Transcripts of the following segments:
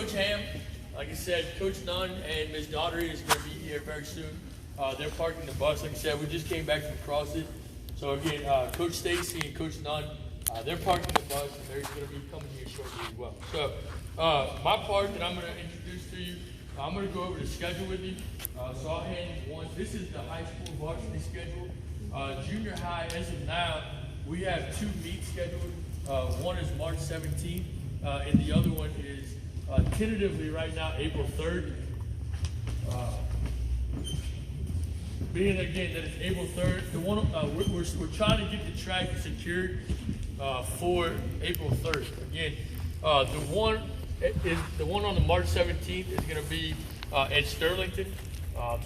Coach Ham. Like I said, Coach Nunn and Ms. Daugherty is going to be here very soon. They're parking the bus. Like I said, we just came back from CrossFit. So again, Coach Stacy and Coach Nunn, they're parking the bus, and they're going to be coming here shortly as well. So my part that I'm going to introduce to you, I'm going to go over the schedule with you. So I'll hand you one. This is the high school varsity schedule. Junior high, as of now, we have 2 meets scheduled. One is March 17th, and the other one is tentatively right now April 3rd. Being again that it's April 3rd, the one we're trying to get the track secured for April 3rd. Again, the one on the March 17th is going to be at Sterlington.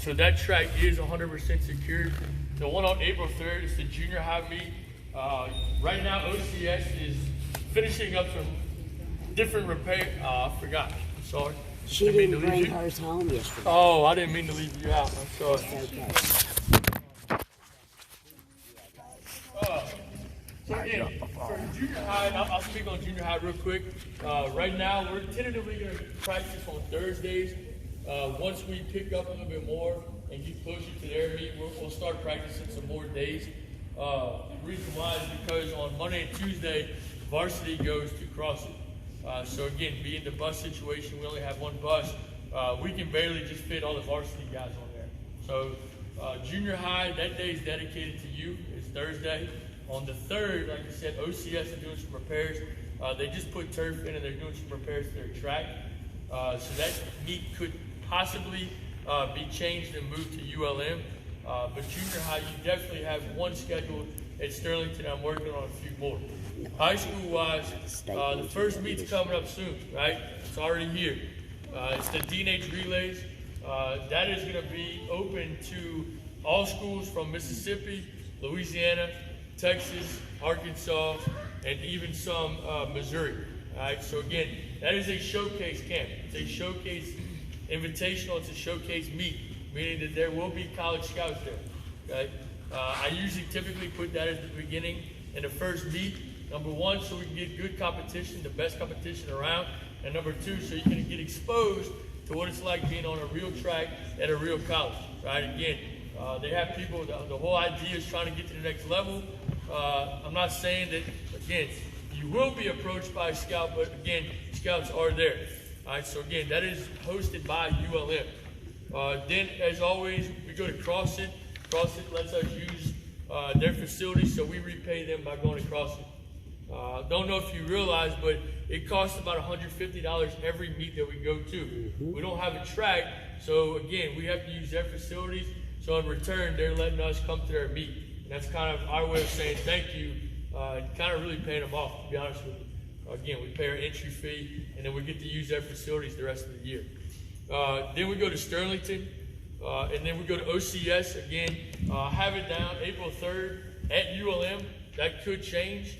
So that track is 100% secured. The one on April 3rd is the junior high meet. Right now, OCS is finishing up some different repair. I forgot. I'm sorry. She didn't bring hers home yesterday. Oh, I didn't mean to leave you out. I'm sorry. It's okay. So again, for junior high, I'll speak on junior high real quick. Right now, we're tentatively going to practice on Thursdays. Once we pick up a little bit more and get closer to their meet, we'll start practicing some more days. The reason why is because on Monday and Tuesday, varsity goes to CrossFit. So again, being the bus situation, we only have one bus. We can barely just fit all the varsity guys on there. So junior high, that day is dedicated to you. It's Thursday. On the 3rd, like I said, OCS is doing some repairs. They just put turf in and they're doing some repairs to their track. So that meet could possibly be changed and moved to ULM. But junior high, you definitely have one scheduled at Sterlington. I'm working on a few more. High school wise, the first meet's coming up soon, right? It's already here. It's the D&H Relays. That is going to be open to all schools from Mississippi, Louisiana, Texas, Arkansas, and even some Missouri. All right, so again, that is a showcase camp. It's a showcase invitational. It's a showcase meet, meaning that there will be college scouts there. Okay? I usually typically put that at the beginning in the first meet. Number 1, so we can get good competition, the best competition around. And number 2, so you can get exposed to what it's like being on a real track at a real college. Right? Again, they have people, the whole idea is trying to get to the next level. I'm not saying that, again, you will be approached by a scout, but again, scouts are there. All right, so again, that is hosted by ULM. Then, as always, we go to CrossFit. CrossFit lets us use their facilities, so we repay them by going to CrossFit. Don't know if you realize, but it costs about $150 every meet that we go to. We don't have a track, so again, we have to use their facilities. So in return, they're letting us come to their meet. And that's kind of our way of saying thank you, and kind of really paying them off, to be honest with you. Again, we pay our entry fee, and then we get to use their facilities the rest of the year. Then we go to Sterlington, and then we go to OCS. Again, have it down April 3rd at ULM. That could change.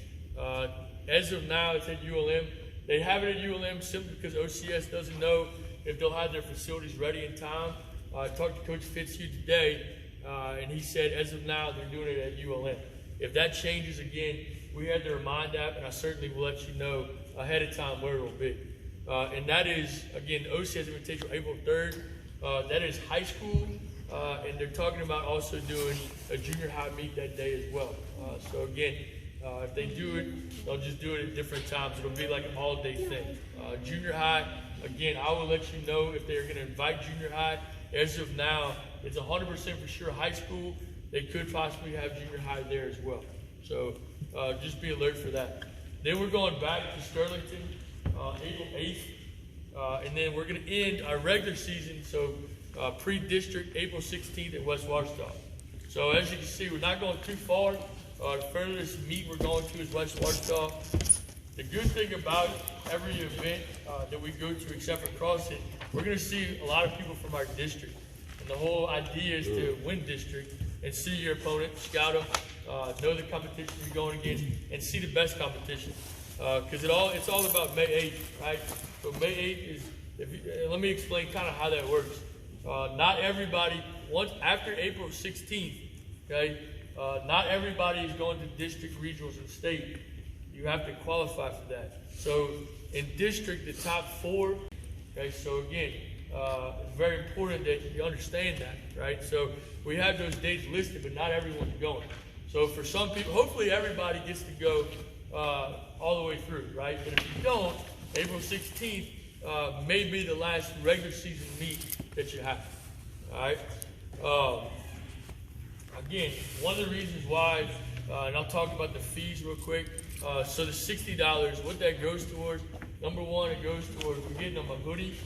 As of now, it's at ULM. They have it at ULM simply because OCS doesn't know if they'll have their facilities ready in time. I talked to Coach Fitzhugh today, and he said as of now, they're doing it at ULM. If that changes again, we had to remind that, and I certainly will let you know ahead of time where it will be. And that is, again, the OCS invitation April 3rd. That is high school, and they're talking about also doing a junior high meet that day as well. So again, if they do it, they'll just do it at different times. It'll be like an all-day thing. Junior high, again, I will let you know if they're going to invite junior high. As of now, it's 100% for sure high school. They could possibly have junior high there as well. So just be alert for that. Then we're going back to Sterlington April 8th. And then we're going to end our regular season, so pre-district April 16th at West Washita. So as you can see, we're not going too far. The furthest meet we're going to is West Washita. The good thing about every event that we go to, except for CrossFit, we're going to see a lot of people from our district. And the whole idea is to win district and see your opponent, scout them, know the competition you're going against, and see the best competition. Because it's all about May 8th, right? So May 8th is, let me explain kind of how that works. Not everybody, after April 16th, okay, not everybody is going to district, regionals, and state. You have to qualify for that. So in district, the top 4 Okay, so again, it's very important that you understand that, right? So we have those dates listed, but not everyone's going. So for some people, hopefully everybody gets to go all the way through, right? But if you don't, April 16th may be the last regular season meet that you have, all right? Again, one of the reasons why, and I'll talk about the fees real quick. So the $60, what that goes towards, number one, it goes towards getting them a hoodie,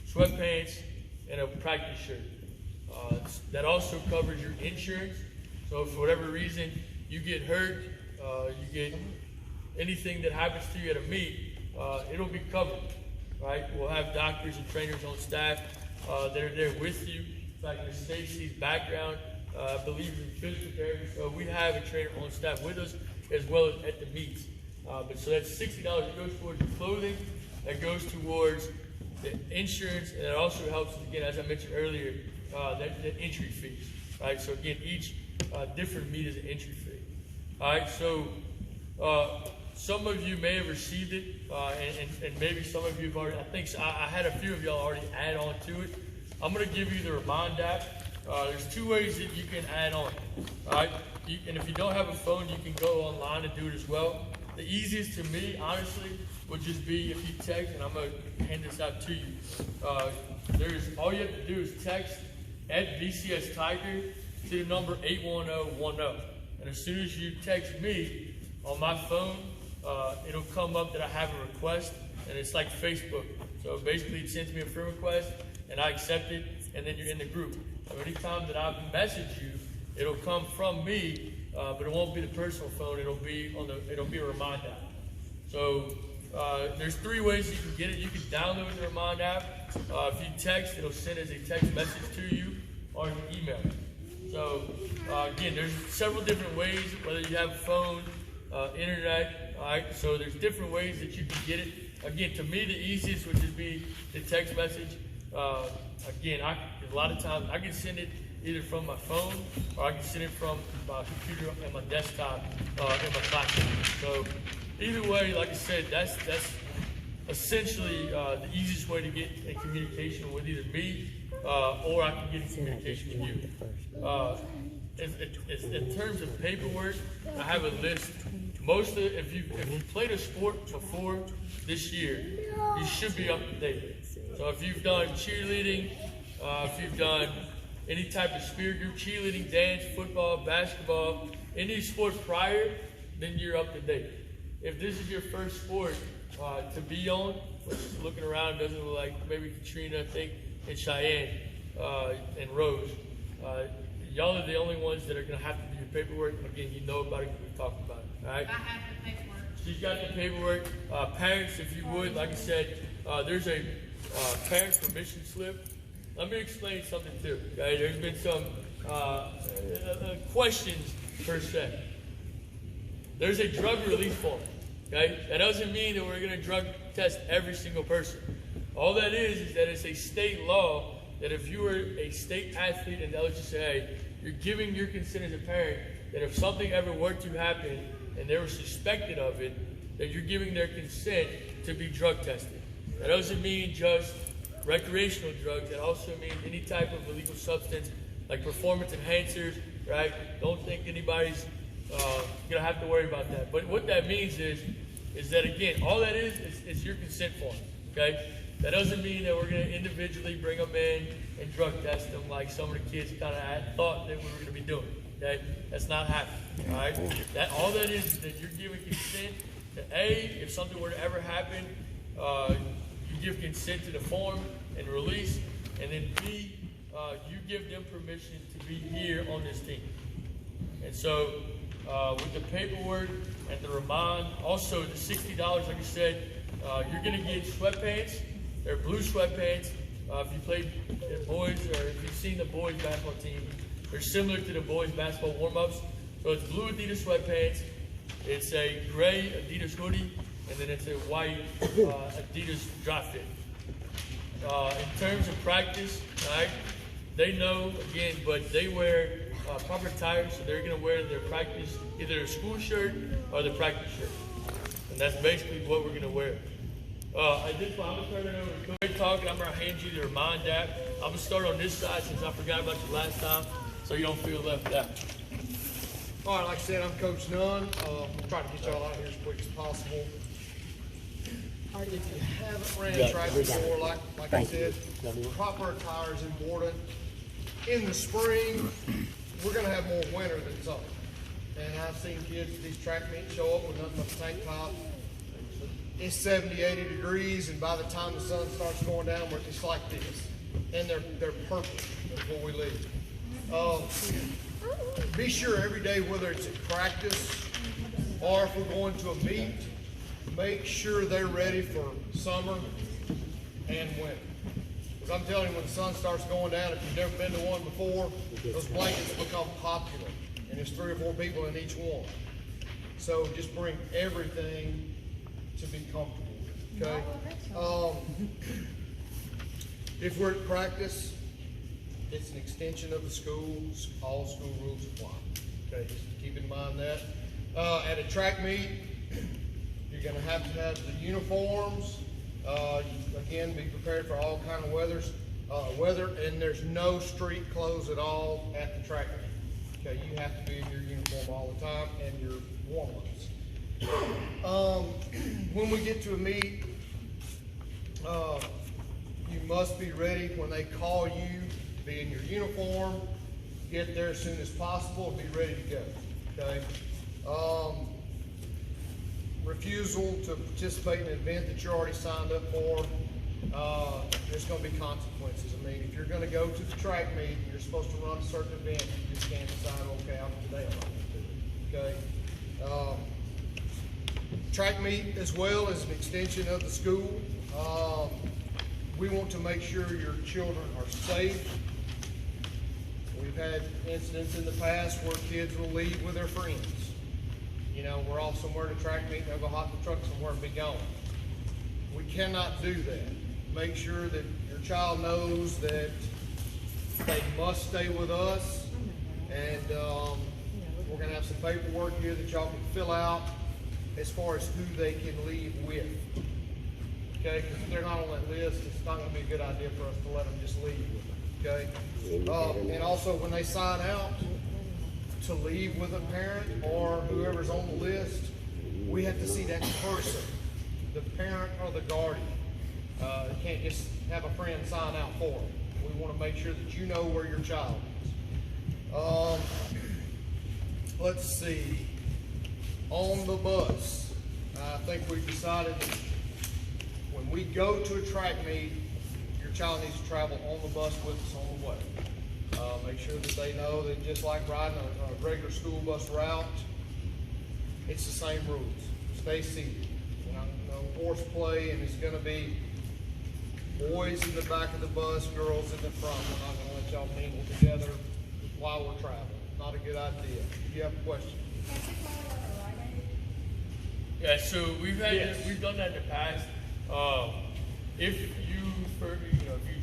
sweatpants, and a practice shirt. That also covers your insurance. So if for whatever reason you get hurt, you get anything that happens to you at a meet, it'll be covered, right? We'll have doctors and trainers on staff that are there with you. In fact, Ms. Stacy's background, I believe in physical therapy, so we have a trainer on staff with us as well as at the meets. But so that's $60 that goes towards the clothing, that goes towards the insurance, and it also helps, again, as I mentioned earlier, the entry fees, right? So again, each different meet is an entry fee. All right, so some of you may have received it, and maybe some of you have already, I think I had a few of y'all already add on to it. I'm gonna give you the Remind app. There's two ways that you can add on, all right? And if you don't have a phone, you can go online and do it as well. The easiest to me, honestly, would just be if you text, and I'm gonna hand this out to you. All you have to do is text at BCS Tiger to the number 81010. And as soon as you text me on my phone, it'll come up that I have a request, and it's like Facebook. So basically it sends me a friend request, and I accept it, and then you're in the group. So anytime that I message you, it'll come from me, but it won't be the personal phone. It'll be a Remind app. So there's three ways you can get it. You can download the Remind app. If you text, it'll send as a text message to you, or you can email. So again, there's several different ways, whether you have a phone, internet. All right. So there's different ways that you can get it. Again, to me, the easiest would just be the text message. Again, a lot of times I can send it either from my phone or I can send it from my computer and my desktop in my classroom. So either way, like I said, that's essentially the easiest way to get in communication with either me or I can get in communication with you. In terms of paperwork, I have a list. If you played a sport before this year, you should be up to date. So if you've done cheerleading, if you've done any type of spirit group, cheerleading, dance, football, basketball, any sport prior, then you're up to date. If this is your first sport to be on, which looking around doesn't look like maybe Katrina, I think, and Cheyenne, and Rose, y'all are the only ones that are going to have to do your paperwork. Again, you know about it because we talked about it. All right? I have the paperwork. She's got the paperwork. Parents, if you would, like I said, there's a parent permission slip. Let me explain something too. Okay, there's been some questions per se. There's a drug release form. Okay, that doesn't mean that we're going to drug test every single person. All that is that it's a state law that if you were a state athlete and they'll just say, hey, you're giving your consent as a parent that if something ever were to happen and they were suspected of it, that you're giving their consent to be drug tested. That doesn't mean just recreational drugs. That also means any type of illegal substance like performance enhancers, right? Don't think anybody's gonna have to worry about that. But what that means is that again, all that is your consent form, okay? That doesn't mean that we're gonna individually bring them in and drug test them like some of the kids kind of thought that we were gonna be doing, okay? That's not happening, all right? All that is that you're giving consent to A, if something were to ever happen, you give consent to the form and release, and then B, you give them permission to be here on this team. And so with the paperwork and the Remind, also the $60, like I said, you're gonna get sweatpants. They're blue sweatpants. If you played the boys, or if you've seen the boys basketball team, they're similar to the boys basketball warm-ups. So it's blue Adidas sweatpants, it's a gray Adidas hoodie, and then it's a white Adidas dry fit. In terms of practice, right, they know, again, but they wear proper attire, so they're going to wear their practice, either a school shirt or the practice shirt. And that's basically what we're going to wear. At this point, I'm going to turn it over to Coach. talking, I'm gonna hand you the remind app. I'm gonna start on this side since I forgot about you last time, so you don't feel left out. All right, like I said, I'm Coach Nunn. I'm trying to get y'all out here as quick as possible. If you haven't ran track before, like I said, proper attire is important. In the spring, we're gonna have more winter than summer. And I've seen kids at these track meets show up with nothing but a tank top. It's 70, 80 degrees, and by the time the sun starts going down, it's like this. And they're purple before we leave. Be sure every day, whether it's at practice or if we're going to a meet, make sure they're ready for summer and winter. Because I'm telling you, when the sun starts going down, if you've never been to one before, those blankets become popular. And there's 3 or 4 people in each one. So just bring everything to be comfortable, okay? If we're at practice, it's an extension of the school. All school rules apply, okay? Just keep in mind that. At a track meet, you're gonna have to have the uniforms. Again, be prepared for all kind of weather, and there's no street clothes at all at the track meet. Okay, you have to be in your uniform all the time and your warm-ups. When we get to a meet, you must be ready when they call you. Be in your uniform. Get there as soon as possible. Be ready to go. Okay. Refusal to participate in an event that you're already signed up for. There's going to be consequences. I mean, if you're going to go to the track meet, and you're supposed to run a certain event. You just can't decide, okay, today I'm not going to do it. Okay. Track meet as well is an extension of the school. We want to make sure your children are safe. We've had incidents in the past where kids will leave with their friends. You know, we're off somewhere to track meet, they'll go hop the truck somewhere and be gone. We cannot do that. Make sure that your child knows that they must stay with us, and we're going to have some paperwork here that y'all can fill out as far as who they can leave with. Okay, because if they're not on that list, it's not going to be a good idea for us to let them just leave with them. Okay, and also when they sign out to leave with a parent or whoever's on the list, we have to see that person, the parent or the guardian. You can't just have a friend sign out for them. We want to make sure that you know where your child is. Let's see. On the bus, I think we've decided that when we go to a track meet, your child needs to travel on the bus with us on the way. Make sure that they know that just like riding a regular school bus route, it's the same rules. Stay seated. No horseplay, and it's going to be boys in the back of the bus, girls in the front. We're not going to let y'all mingle together while we're traveling. Not a good idea. Do you have a question? Yeah, so we've done that in the past. If you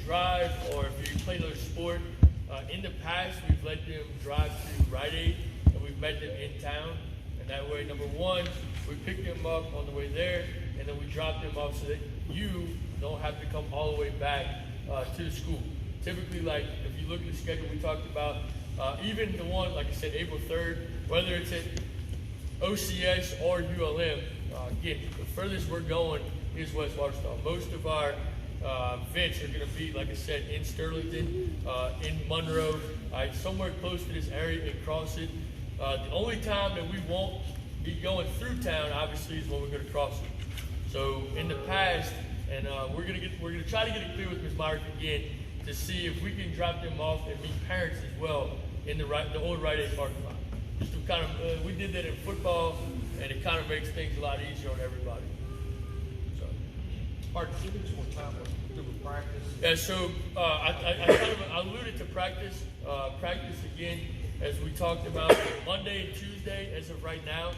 drive or if you play another sport, in the past we've let them drive through Rite Aid and we've met them in town. And that way, number one, we pick them up on the way there, and then we drop them off so that you don't have to come all the way back to the school. Typically, like if you look at the schedule we talked about, even the one, like I said, April 3rd, whether it's at OCS or ULM, again, the furthest we're going is West Waterstown. Most of our events are going to be, like I said, in Sterlington, in Monroe, somewhere close to this area and cross it. The only time that we won't be going through town, obviously, is when we're going to cross it. So in the past, and we're going to try to get it clear with Ms. Myrick again to see if we can drop them off and meet parents as well in the old Rite Aid parking lot. Just to kind of, we did that in football, and it kind of makes things a lot easier on everybody. So, Art, give me just one time to do with practice. Yeah, so I kind of alluded to practice. Practice again, as we talked about, Monday and Tuesday. As of right now,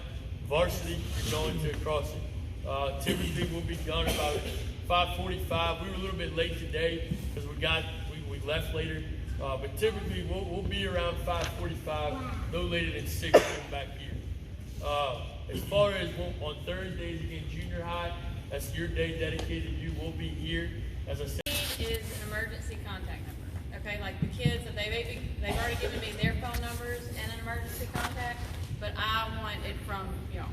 varsity is going to CrossFit. Typically, we'll be done about 5:45. We were a little bit late today because we left later. But typically, we'll be around 5:45, no later than 6 back here. As far as on Thursdays, again, junior high, that's your day dedicated. You will be here, as I said. is an emergency contact number. Okay, like the kids, that they've already given me their phone numbers and an emergency contact, but I want it from y'all.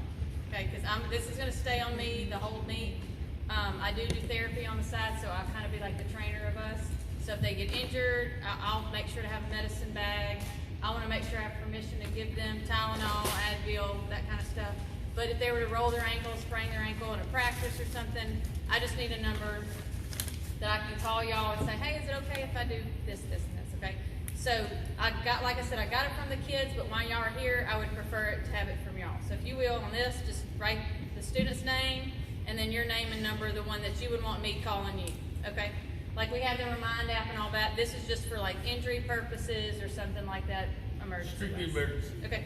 Okay, because this is going to stay on me the whole meet. I do therapy on the side, so I'll kind of be like the trainer of us. So if they get injured, I'll make sure to have a medicine bag. I want to make sure I have permission to give them Tylenol, Advil, that kind of stuff. But if they were to roll their ankle, sprain their ankle in a practice or something, I just need a number that I can call y'all and say, hey, is it okay if I do this, this, and this, okay? So like I said, I got it from the kids, but while y'all are here, I would prefer it to have it from y'all. So if you will, on this, just write the student's name and then your name and number, the one that you would want me calling you, okay? Like we have the Remind app and all that. This is just for like injury purposes or something like that, emergency. Strictly wise. emergency. Okay,